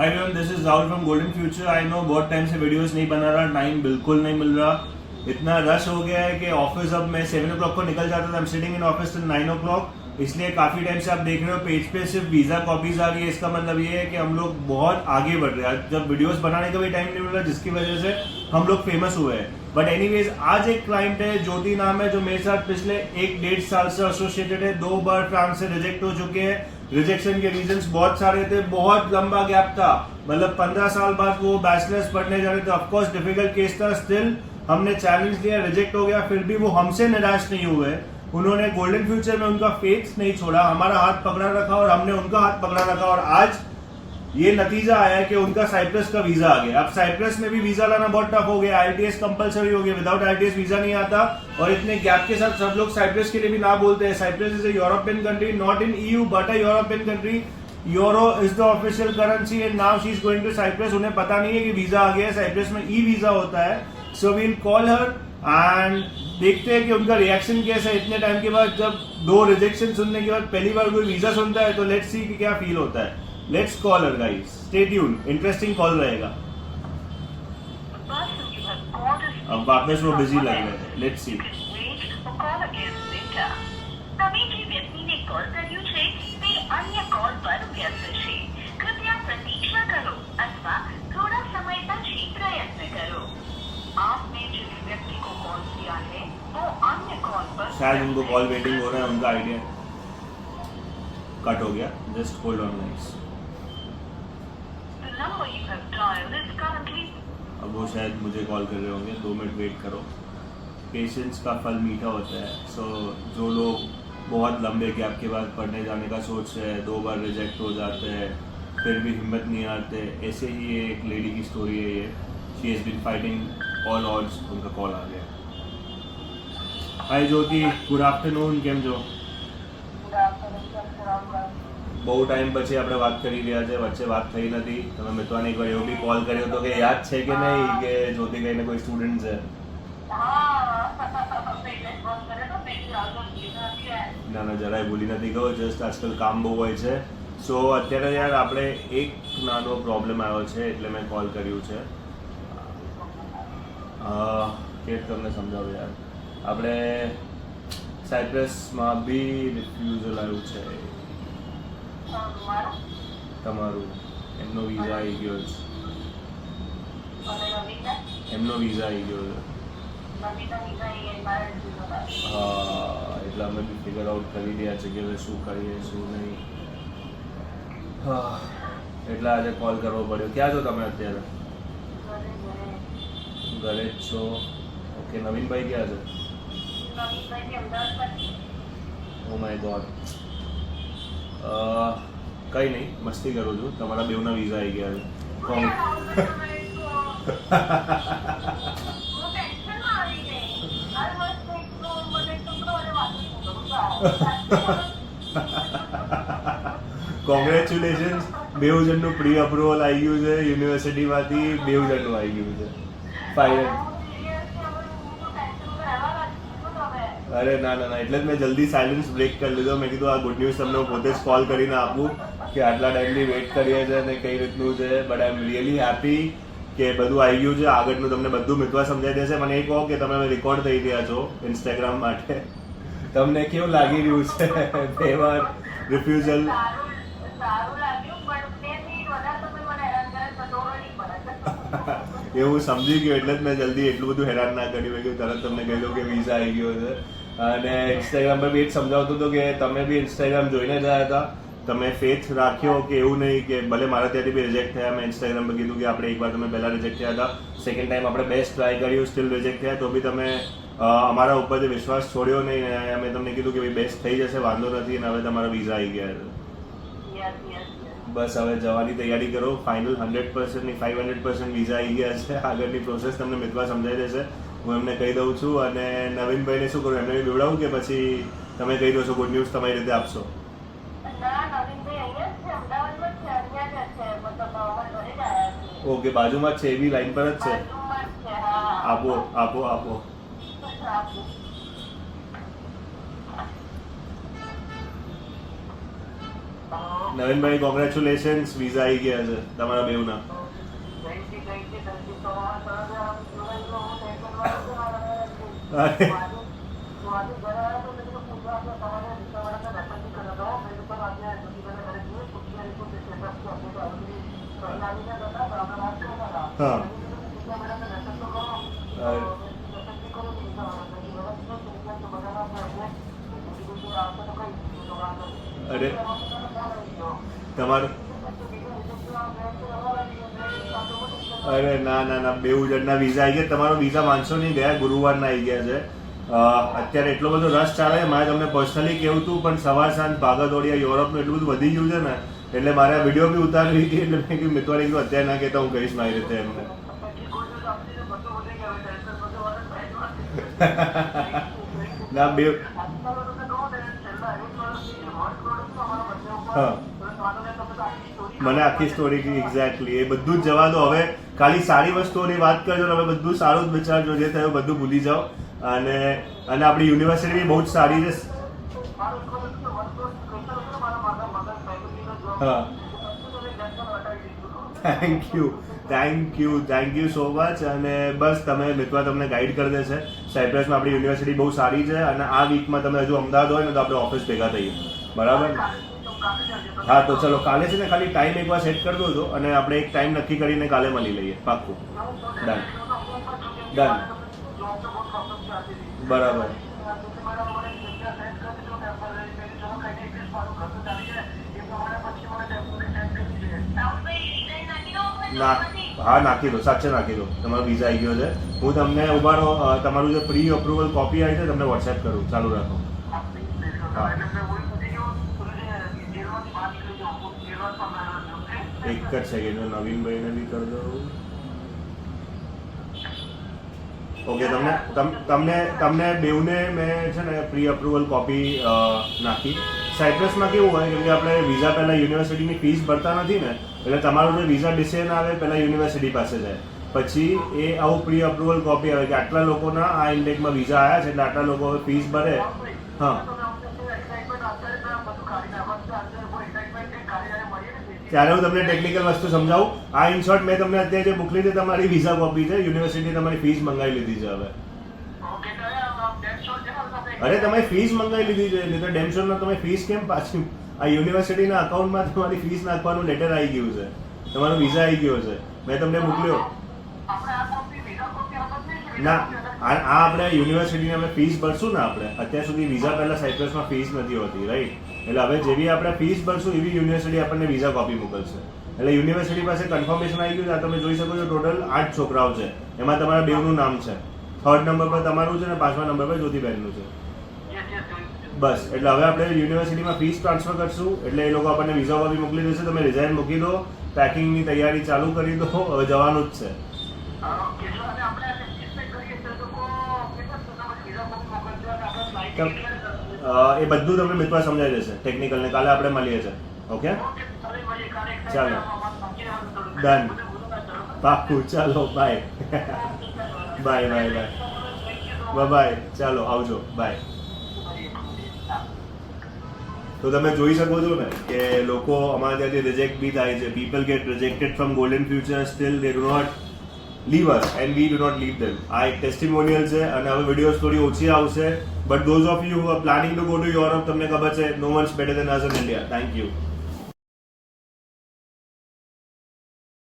Hi everyone, this is Rahul from golden future. I know बहुत time से videos नहीं बना रहा, टाइम बिल्कुल नहीं मिल रहा। इतना रश हो गया है कि ऑफिस अब मैं 7 o'clock को निकल जाता था। I am sitting in office till 9 o'clock। इसलिए काफी टाइम से आप देख रहे हो पेज पे सिर्फ वीजा कॉपीज आ रही है। इसका मतलब ये है कि हम लोग बहुत आगे बढ़ रहे हैं। जब वीडियोस बनाने का भी टाइम नहीं मिल रहा, जिसकी वजह से हम लोग फेमस हुए हैं। बट एनीवेज, आज एक क्लाइंट है, ज्योति नाम है, जो मेरे साथ पिछले 1-1.5 साल से एसोसिएटेड है। 2 बार फ्रांस से रिजेक्ट हो चुके हैं। रिजेक्शन के रीजंस बहुत सारे थे, बहुत लंबा गैप था। मतलब 15 साल बाद वो बैचलर्स पढ़ने जा रहे थे। ऑफकोर्स डिफिकल्ट केस था, स्टिल हमने चैलेंज लिया, रिजेक्ट हो गया। फिर भी वो हमसे निराश नहीं हुए। उन्होंने गोल्डन फ्यूचर में उनका फेथ नहीं छोड़ा, हमारा हाथ पकड़ा रखा और हमने उनका हाथ पकड़ा रखा। और आज ये नतीजा आया है कि उनका साइप्रस का वीजा आ गया। अब साइप्रस में भी वीजा लाना बहुत टफ हो गया। IELTS कंपलसरी हो गया, विदाउट IELTS वीजा नहीं आता। और इतने गैप के साथ सब लोग साइप्रस के लिए भी ना बोलते हैं। Cyprus is a European country, not in EU but a European country. Euro is the official currency and now she is going to Cyprus. उन्हें पता नहीं है कि वीजा आ गया है। साइप्रस में ई वीजा होता है। So we'll call her and देखते हैं कि उनका रिएक्शन कैसा है। इतने टाइम के बाद जब 2 रिजेक्शन सुनने के बाद पहली बार कोई वीजा सुनता है, तो लेट्स सी कि क्या फील होता है। Let's call her guys, stay tuned, interesting call रहेगा। अब वापस वो बिजी लग रहे हैं, लेट्स सी। તમે જે વ્યક્તિને કોલ કર્યું છે તે અન્ય કોલ પર વ્યસ્ત છે. કૃપયા પ્રતીક્ષા કરો અથવા થોડા સમય પછી પ્રયત્ન કરો. आपने जिस व्यक्ति को कॉल किया है वो अन्य कॉल पर शायद उनको कॉल वेटिंग हो रहा है, उनका आइडिया कट हो गया। Just hold on guys. The number you have dialed is currently अब वो शायद मुझे कॉल कर रहे होंगे। 2 मिनट वेट करो। पेशेंस का फल मीठा होता है। सो जो लोग बहुत लंबे गैप के बाद पढ़ने जाने का सोच रहे हैं, 2 बार रिजेक्ट हो जाते हैं, फिर भी हिम्मत नहीं आते, ऐसे ही एक लेडी की स्टोरी है ये। She has been fighting all odds. उनका कॉल आ गया। हाय ज्योति, गुड आफ्टरनून, કેમ છો? બહુ ટાઈમ પછી આપણે વાત કરી રહ્યા છે, વચ્ચે વાત થઈ નથી। તમે મિત્વાને એકવાર એવો બી કોલ કર્યો હતો કે યાદ છે કે નહીં કે જ્યોતિ કહીને કોઈ સ્ટુડન્ટ છે? ના ના, જરાય ભૂલી નથી ગયો। જસ્ટ આજકાલ કામ બહુ હોય છે। સો અત્યારે યાર આપણે એક નાનો પ્રોબ્લેમ આવ્યો છે, એટલે મેં કોલ કર્યું છે। કે તમને સમજાવું યાર, આપણે સાયપ્રસમાં બી રિફ્યુઝલ આવ્યું છે તમારું। એમનો વિઝા આવી ગયો છે। એમનો વિઝા આવી ગયો છે। હા, એટલે અમે બી ફિગર આઉટ કરી રહ્યા છે કે હવે શું કરીએ શું નહીં। હા, એટલે આજે કોલ કરવો પડ્યો। ક્યાં છો તમે અત્યારે? ઘરે જ છો? ઓકે, નવીનભાઈ ક્યાં છે? Oh my God. કંઈ નહીં, મસ્તી કરું છું। તમારા બેવના વિઝા આવી ગયા છે। કોંગ્રેચ્યુલેશન્સ, બેવ જણનું પ્રી અપ્રુવલ આવી ગયું છે યુનિવર્સિટીમાંથી। બેવ જણનું આવી ગયું છે ફાઇનલ। અરે ના ના ના, એટલે જ મેં જલ્દી સાયલન્સ બ્રેક કરી લીધો। મેં કીધું આ ગુડ ન્યૂઝ તમને હું પોતે જ કોલ કરીને આપું કે આટલા ટાઈમથી વેઇટ કરીએ છીએ અને કઈ રીતનું છે। But I am really happy કે બધું આવી ગયું છે। આગળનું તમને બધું મિતવા સમજાઈ દેશે। મને એ કહો કે તમે રેકોર્ડ થઈ રહ્યા છો ઇન્સ્ટાગ્રામ માટે, તમને કેવું લાગી રહ્યું છે? 2 વાર રિફ્યુઝલ। એવું સમજી ગયો, એટલે જ મેં જલ્દી એટલું બધું હેરાન ના કર્યું। મેં તરત તમને કહી દઉં કે વિઝા આવી ગયો છે। અને ઇન્સ્ટાગ્રામ પર બી એ જ સમજાવતું હતું કે તમે બી ઇન્સ્ટાગ્રામ જોઈને જ આવ્યા હતા, તમે ફેથ રાખ્યો કે એવું નહીં કે ભલે મારા ત્યાંથી બી રિજેક્ટ થયા। મેં ઇન્સ્ટાગ્રામ પર કીધું કે આપણે એકવાર તમે પહેલાં રિજેક્ટ થયા હતા, સેકન્ડ ટાઈમ આપણે બેસ્ટ ટ્રાય કર્યું, સ્ટીલ રિજેક્ટ થયા, તો બી તમે અમારા ઉપર જે વિશ્વાસ છોડ્યો નહીં। અને અમે તમને કીધું કે ભાઈ બેસ્ટ થઈ જશે, વાંધો નથી। અને હવે તમારા વિઝા આવી ગયા છે। બસ હવે જવાની તૈયારી કરો। ફાઇનલ 100% ની 500% વિઝા આવી ગયા છે। આગળની પ્રોસેસ તમને મિતવા સમજાઈ દેશે, હું એમને કહી દઉં છું। અને નવીનભાઈને શું કરું, એમને જોડાવું કે પછી તમે કહી દો છો ગુડ ન્યૂઝ તમારી રીતે આપશો? ઓકે, બાજુમાં જ છે, એવી લાઈન પર જ છે। આપો આપો આપો। નવીનભાઈ કોંગ્રેચ્યુલેશન્સ, વિઝા આવી ગયા છે તમારા બેવના. અરે હા અરે તમારું અરે ના બેઉ જણના વિઝા આવી ગયા. તમારો વિઝા માનશો નહીં ગયા ગુરુવારના આવી ગયા છે. અત્યારે એટલો બધો રસ ચાલે મારે તમને પર્સનલી કેવું હતું, પણ સવાર સાંજ ભાગદોડિયા યુરોપનું એટલું બધું વધી ગયું છે ને, એટલે મારે આ વિડીયો બી ઉતારવી હતી. એટલે મેં કીધું મિત્રોને કીધું અત્યારે ના કહેતા, હું કહીશ મારી રીતે એમને. ના બે હા મને આખી સ્ટોરી એક્ઝેક્ટલી એ બધું જ જવા દો. હવે ખાલી સારી વસ્તુઓની વાત કરજો ને, હવે બધું સારું જ વિચારજો, જે થયું બધું ભૂલી જાઓ. અને આપણી યુનિવર્સિટી બી બહુ જ સારી છે. હા થેન્ક યુ સો મચ. અને બસ તમે મિત્વા તમને ગાઈડ કરી દેશે. સાયપ્રસમાં આપણી યુનિવર્સિટી બહુ સારી છે, અને આ વીકમાં તમે હજુ અમદાવાદ હોય ને તો આપણે ઓફિસ ભેગા થઈએ, બરાબર? હા તો ચલો કાલે છે ને ખાલી ટાઈમ એકવાર સેટ કરી દો અને આપણે એક ટાઈમ નક્કી કરીને કાલે મળી લઈએ. પાક્કું? ડન બરાબર. હા નાખી દો, સાચે નાખી દો. તમારો વિઝા આવી ગયો છે. હું તમને ઉભા રહો, તમારું જે પ્રી અપ્રુવલ કોપી આવી છે તમને વોટ્સએપ કરું. ચાલુ રાખો. હા એક જ સેકન્ડ, નવીનભાઈને બી કરી દઉં. ઓકે, તમને બેઉને મેં છે ને પ્રી અપ્રુવલ કોપી નાખી. સાયપ્રસમાં કેવું હોય, કેમ કે આપણે વિઝા પહેલાં યુનિવર્સિટીની ફીસ ભરતા નથી ને, એટલે તમારું જે વિઝા ડિસિઝન આવે પહેલાં યુનિવર્સિટી પાસે જાય, પછી એ આવું પ્રી અપ્રુવલ કોપી આવે કે આટલા લોકોના આ ઇન્ડેકમાં વિઝા આવ્યા છે, એટલે આટલા લોકો ફીસ ભરે. હા ત્યારે હું તમને ટેકનિકલ વસ્તુ સમજાવું. આ ઇન શોર્ટ મેં તમને અત્યારે જે મોકલી છે તમારી વિઝા કોપી છે, યુનિવર્સિટી તમારી ફીસ મંગાવી લીધી છે હવે. અરે તમે ફીસ મંગાવી લીધી છે, નહીં તો ડેમશોરમાં તમે ફીસ કેમ પાછી? આ યુનિવર્સિટીના અકાઉન્ટમાં તમારી ફીસ નાખવાનું લેટર આવી ગયું છે, તમારો વિઝા આવી ગયો છે, મેં તમને મોકલ્યો. ના આ આપણે યુનિવર્સિટીની આપણે ફીસ ભરશું ને, આપણે અત્યાર સુધી વિઝા પહેલાં સાયપ્રસમાં ફીસ નથી હોતી, રાઈટ? એટલે હવે જેવી આપણે ફીસ ભરશું એવી યુનિવર્સિટી આપણને વિઝા કોપી મોકલશે. એટલે યુનિવર્સિટી પાસે કન્ફર્મેશન આવી ગયું છે. આ તમે જોઈ શકો છો ટોટલ 8 છોકરાઓ છે, એમાં તમારા બેવનું નામ છે. 3rd નંબર પર તમારું છે ને 5મા નંબર પર જ્યોતિબેનનું છે. બસ એટલે હવે આપણે યુનિવર્સિટીમાં ફીસ ટ્રાન્સફર કરશું, એટલે એ લોકો આપણને વિઝા કોપી મોકલી દેશે. તમે રિઝાઇન મૂકી દો, પેકિંગની તૈયારી ચાલુ કરી દો, હવે જવાનું જ છે. એ બધું તમને મિત્વા સમજાવી દેશે ટેકનિકલ ને. કાલે આપણે મળીએ છીએ. ઓકે ચાલો ડન, પાક્કું. ચાલો બાય બાય. ચાલો આવજો, બાય. તો તમે જોઈ શકો છો ને કે લોકો અમારા ત્યાંથી રિજેક્ટ બી થાય છે. People get rejected from golden future, still they do not leave us and we do not leave them. આ એક ટેસ્ટિમોનિયલ છે, અને હવે વિડીયોઝ થોડી ઓછી આવશે, but those of you who are planning to go to Europe, તમને ખબર છે no one's better than us in India. Thank you.